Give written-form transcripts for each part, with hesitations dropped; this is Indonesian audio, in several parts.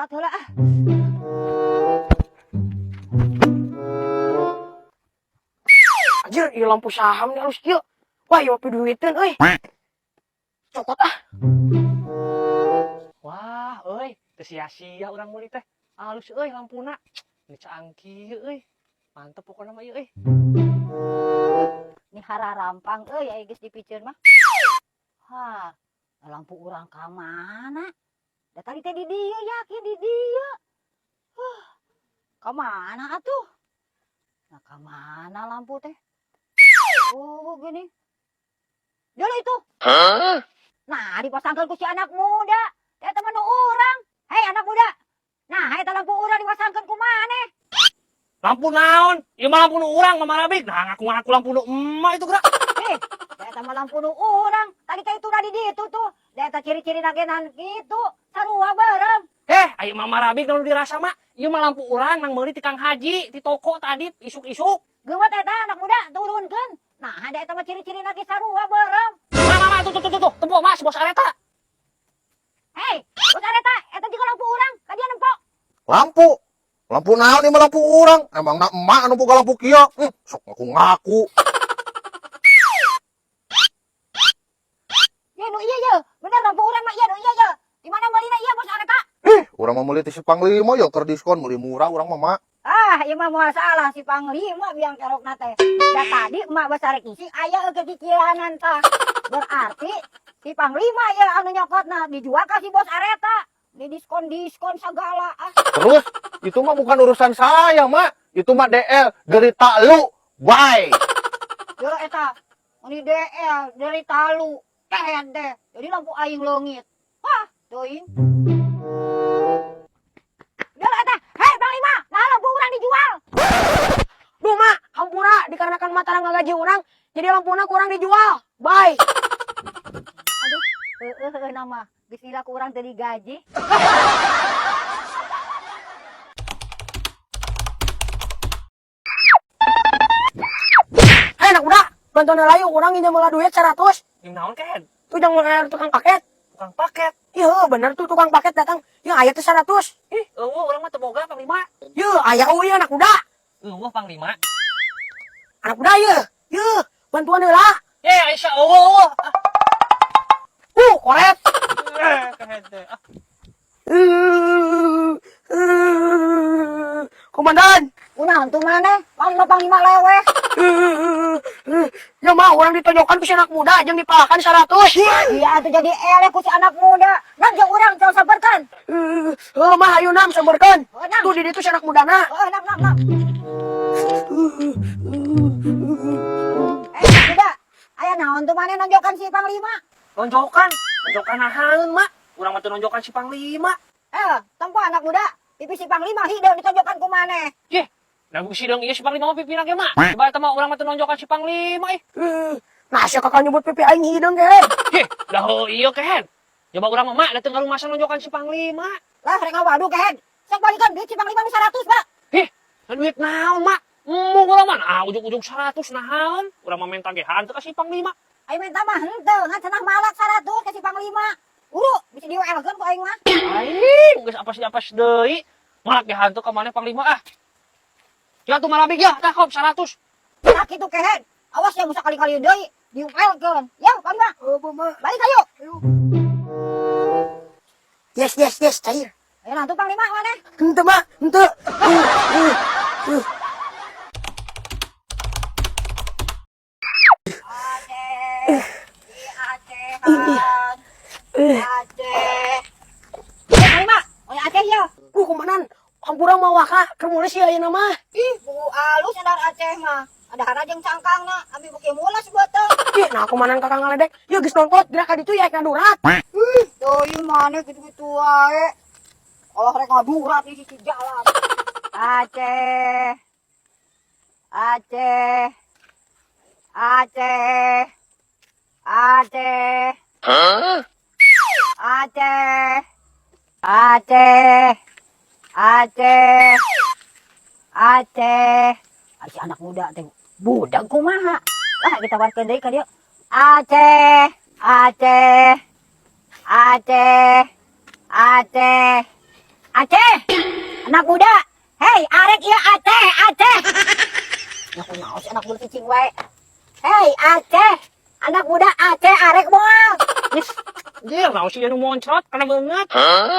sholat heula ah. Anjir, ieu lampu saham nih halus ieu. Wah, ieu mah duiteun euy. Cokot ah. Wah, euy, teu sia-sia urang meuli teh. Halus euy lampuna. Ini canggih euy. Mantep pokona mah ieu euy. Ini hararampang aya geus dipikeun mah. Hah, lampu urang ka mana? Da tadi teh di dieu yakin di dieu. Ka mana atuh? Nah, ka mana lampu teh? Oh, gini. Dulu itu. Nah, dipasangkan ku si anak muda. Teh teman urang. Hei anak muda. Nah, eta lampu urang dipasangkan ku maneh. Lampu naon? Ieu mah lampu nu urang Mama Rabik. Nah, ngaku-ngaku lampu nu emak itu gerak. Eta mah lampu nu urang. Tadi teh itu na di ditu tuh. Da eta ciri-ciri nagenan kitu. Sarua bareng. Ayo Mama Rabik nu dirasa mah. Ieu mah lampu urang nang meuli ti Kang Haji di toko tadi isuk-isuk. Geumat eta anak muda turunkeun. Nah, ada eta mah ciri-ciri lagi sarua bareng. Mama, tuh. Tempo Mas, bos areta. Hei, bos areta, eta juga lampu urang. Ka dia nempok. Lampu naon ieu mah lampu urang. Emangna emak anu boga lampu kieu. Sok ngaku-ngaku. Ye nu ieu ye. Bener lampu urang mah ieu nu ieu ye. Di mana meulina ieu bos areta? Urang mah meuli ti si Panglima ya keur diskon meuli murah urang mah mak. Ah, ieu mah moal salah si Panglima biang kerokna teh. Da tadi emak basarek isi aya eueuh cicilanan tah. Berarti si Panglima ye anu nyokotna dijual ka si bos areta. Di diskon segala ah. Terus itu mah bukan urusan saya mak. Itu mah DL derita lu. Bye. Yo eta, ini DL dari talu. Kehen deh. Jadi lampu aing leungit. Wah, teuing. Yo eta, hei Panglima, nah lampu urang dijual. Duh, Mak, hampura dikarenakan mata ngagaji urang, jadi lampuna kurang dijual. Bye. Aduh, nama. Bismillah kurang tadi gaji. Hei anak muda, bantuan layu urang nginjem heula duit 100. Ini naon Ken? Tuh jangan ngelayan tukang paket. Tukang paket. Iya bener tuh tukang paket datang. Ya aya teh 100. Urang mah teu boga Panglima. Ya aya euy anak muda. Panglima. Anak muda ya. Ya bantuan heula. Aisyah Koret. Kehente. Komandan. Kunaon tuh maneh? Panglima leweh. Ya mah orang ditonjokkan ku si anak muda jeung dipalakan 100. Iya tuh jadi elek ku si anak muda. Nan jeung urang coba sabarkan. Mah ayo nam sabarkan. Nam. Tuh di ditu si anak mudana. Nam. Muda. Aya naon tuh maneh nonjokan si Panglima? Nonjokan nahaeun mak. Urang mah teu nonjokan si Panglima. Tempo anak muda. Pipi si Panglima hideung ditonjokan ku maneh. Lagu sidang ieu si Panglima mah pipina ge mah. Coba eta mah urang mah teu nonjokan si Panglima Nah, sia kakak nyebut pipi aing hideung Ken. Dah ieu Ken. Coba urang mah mak dateng ngarumasa nonjokan si Panglima. Lah rek ngawaduh Ken. Sok balikeun duit si Panglima 100, Pak. Duit naon mak? Mung urang mah ujug-ujug 100 naon? Urang mah minta tagihan teu ka si Panglima. Aing minta mah henteu, ngan cenah malak 100 ka si Panglima. Uru, bisa diwelkeun ku aing mah. Aing geus apes deui. Malak tagihan teu ka maneh Panglima ah. Ya tuh malabig ya, tah kop 100. Nah kitu Ken. Awas ya musa kali-kali deui diwelkeun. Ya, Panglima. Balik ayo. Yes, cair. Ayo nantu Panglima maneh. Henteu mak, henteu. Panglima, oi Aceh ya. Komandan, hampura mau waka keur mulus ya ayeuna mah. Bu alus endar Aceh mah. Ada harajeng cangkangna, abi beuki mulas beuteung. Nah komandan kakak ngaledek, ya geus nongkrot gerak ka ditu ya ngadurat. Tuh ieu maneh gitu-gitu wae. Kalau rek ngadurat di sisi jalan. Aceh. Aceh anak muda teh budak kumaha. Lah kita warkeun deui ka dieu. Aceh. Aceh, anak muda. Hei, arek ya Aceh, Aceh. Ya kunaon si anak muda cicing wae. Hei, Aceh, anak muda Aceh arek moal. Dia naon sih anu moncrot karena banget.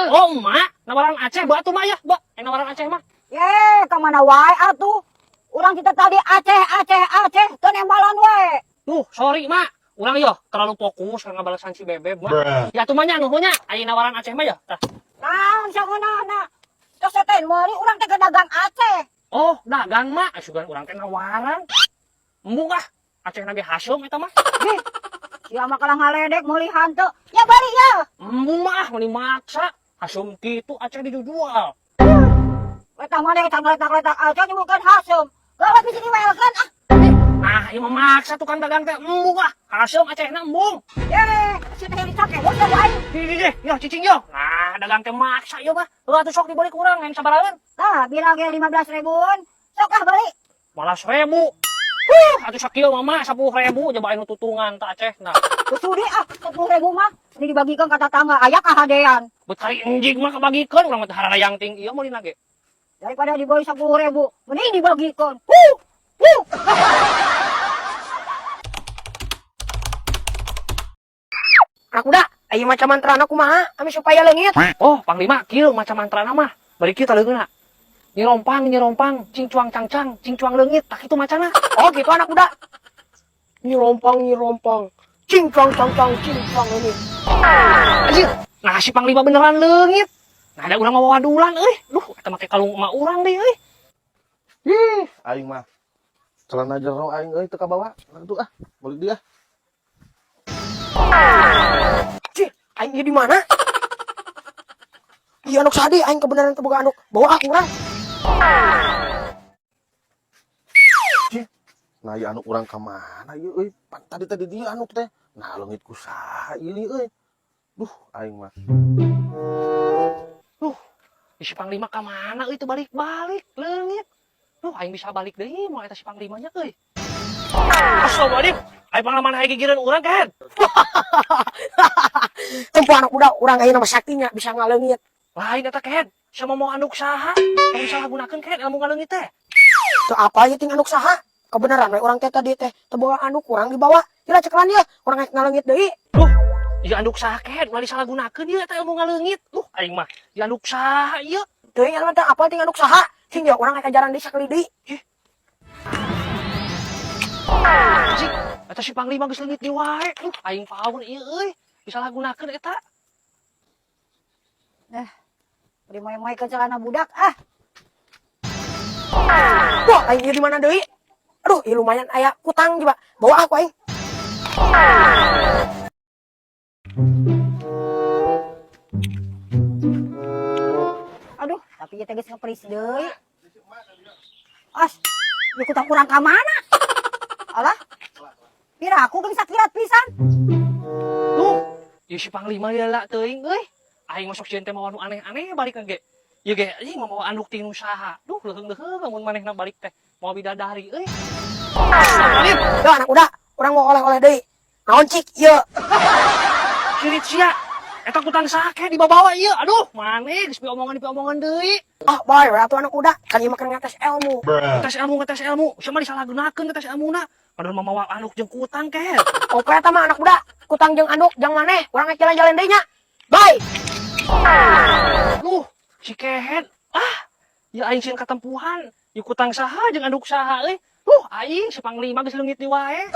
Oh, emak, nawaran Aceh batu mah ya, Mbak. Nawaran Aceh mah. Ye, ke mana wae atuh? Urang kita tadi Aceh, Aceh, Aceh, teu nembalan wae. Duh, sorry, Mak. Urang yo terlalu fokus karena balasan si Bebeb, Mak. Ya tuh mah nya nuhunnya, aya nawaran Aceh mah ya. Tah. Naon sageunana? Tos teh meuli urang teh dagang Aceh. Oh, dagang Mak, sugan urang teh nawaran. Embung ah, Aceh nage Hasyum eta mah. Ih, sia mah kalah ngaledek meuli hanteu. Ya bari ya. Embung mah meuli maksa. Hasyum kitu Aceh dijual. Eta mah deh tangletak-letak Aceh bukan Hasyum. Gawat bisa diwelkeun ah. Nah, ieu memaksa tukang dagang teh embung ah. Hasyum Aceh na embung. Ye, si teh dicake bos wae. Di, yo cicing yo. Nah, dagang teh maksa ieu mah. Heuh atuh sok dibalik urang yang sabaraeun. Tah, bira ge 15.000-un. Sok ah beli. Malah 1.000. Atuh sakieu mah 10.000 coba anu tutungan ta Aceh nah. Kusudi ah 10.000 mah. Ini dibagikan ke tetangga aya kahadean. Bet kali enjing mah kabagikeun urang mah teh harayang ting ieu meuli nage. Daripada dibeli 10.000, mending dibagikan. Anak muda, ayo macam mantrana kumaha, ame supaya leungit. Oh, Panglima kieu macam mantrana mah. Bari kieu taleungna. Nyirompang, nyirompang, cingcuang cangcang, cingcuang leungit, tak kitu macana. Oh gitu anak muda. Nyirompang, cingcang cangcang, cingcang ini. Anjir, nah si Panglima beneran leungit. Nah ada urang mau wadulan euy. Duh, eta make kalung emak urang deui euy. Aing mah. Celana jero aing euy teu kabawa. Atuh ah, balik dia. Cih, aing ieu di mana? Iya anu sadi, aing kebenaran teu boga anu. Bawa aku urang. Nah, ya anu urang ka mana ieu euy? Tadi dia anu teh. Nah, leungit ku saha ieu euy. Duh, aing mah. Si Panglima ka mana euy teu balik-balik leungit. Duh, aing bisa balik deui moal eta si Panglimanya euy. Astagfirullahaladzim, aing panglaman haye gigireun urang kan. Tempo anak muda, urang aya nama saktinya bisa ngaleungit. Lain eta kehen, sama mau anduk saha? Kalau salah gunakeun kehen ilmu ngaleungit teh. Teu apa ieu ting anduk saha? Kebenaran we urang teh tadi teh teu boga anduk urang dibawa. Kira cekelan dia, urang rek ngaleungit deui. Duh, ieu anduk saha kehen, ulah disalah gunakeun ieu eta ilmu ngaleungit. Aing mah, ieu anduk saha ieu? Teuing anu teh apa ting anduk saha? Ting ya urang rek ajaran deui sakali deui. Anjing, eta si Panglima geus leungit di wae. Aing paun ieu euy, disalah gunakeun eta. Beri moe-moe ke celana budak ah. Wah, aing ieu di mana deui? Aduh, ieu lumayan aya kutang juga. Bawa aku aing. Aduh, tapi ieu teh geus ngeperis deui. As, ieu kutang kurang ka mana? Alah. Pira aku geus sakirat pisan. Duh, ieu si Panglima lila teuing euy. Aing masuk sieun teh mau anu aneh-aneh balik ge. Ieu ge anjing mau anduk ti nu saha. Duh, leuheung-leuheung lamun manehna balik teh mau bidadari euy. Astagfirullahaladzim, Dah anak muda, urang mau oleh-oleh deui. Naon cik ieu? sirit sia. Eta kutang sake dibawa ieu. Aduh, maneh geus omongan deui. Ah, bae we atuh anak muda, kan ieu mah keur ngates ilmu. Ngetes ilmu. Siapa disalahgunakeun ngetes ilmuna. Padahal mah mawa anduk jeung kutang keh. Oke eta mah anak muda, kutang jeung anduk jeung maneh, urang rek jalan-jalan deui nya. Bye. Duh, si Kehet. Ah, ya aing sieun katempuhan. Ieu kutang saha jeung anduk saha euy. Aing si Panglima geus leungit di wae.